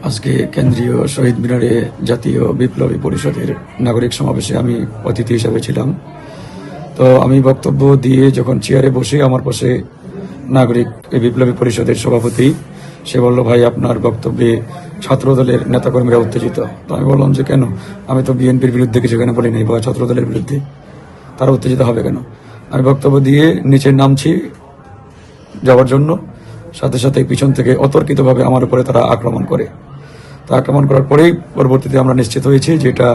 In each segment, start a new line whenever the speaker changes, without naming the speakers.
আজকে কেন্দ্রীয় শহীদ মিনারে জাতীয় বিপ্লবী পরিষদের নাগরিক সমাবেশে আমি অতিথি হিসাবে ছিলাম। তো আমি বক্তব্য দিয়ে যখন চেয়ারে বসে আমার পাশে নাগরিক বিপ্লবী পরিষদের সভাপতি, সে বলল, ভাই আপনার বক্তব্যে ছাত্রদলের নেতাকর্মীরা উত্তেজিত। তো আমি বললাম যে কেন, আমি তো বিএনপির বিরুদ্ধে কিছু এখানে বলি নাই বা ছাত্রদলের বিরুদ্ধে, তারা উত্তেজিত হবে কেন? আমি বক্তব্য দিয়ে নিচে নামছি যাওয়ার জন্য, সাথে সাথে পিছন থেকে অতর্কিতভাবে আমার উপরে তারা আক্রমণ করে। তা আক্রমণ করার পরেই পরবর্তীতে আমরা নিশ্চিত হয়েছি যে এটা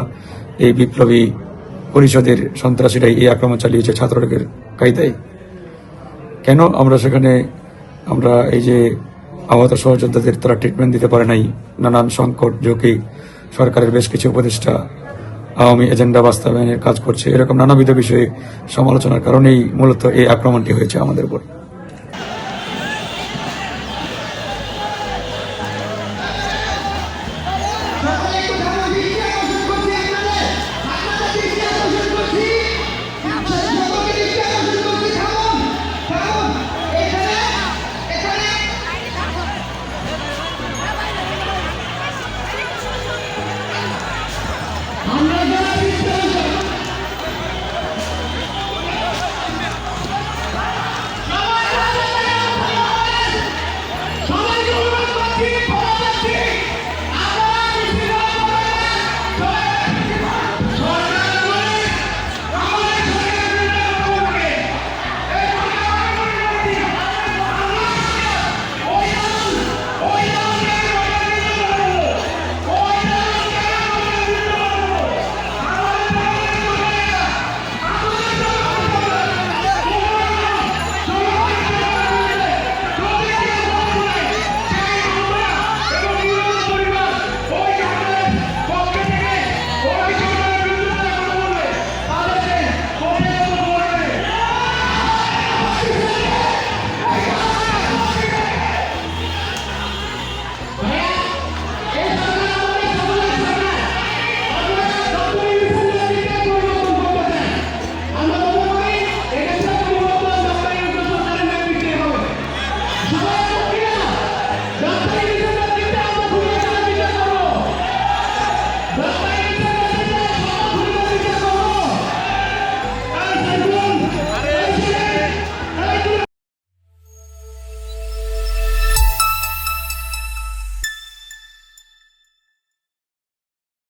এই বিপ্লবী পরিষদের সন্ত্রাসীরাই এই আক্রমণ চালিয়েছে ছাত্রলীগের কায়দায়। কেন আমরা এই যে আহত সহযোদ্ধাদের তারা ট্রিটমেন্ট দিতে পারে নাই, নানান সংকট ঝুঁকি, সরকারের বেশ কিছু উপদেষ্টা আওয়ামী এজেন্ডা বাস্তবায়নের কাজ করছে, এরকম নানাবিধ বিষয়ে সমালোচনার কারণেই মূলত এই আক্রমণটি হয়েছে আমাদের উপর।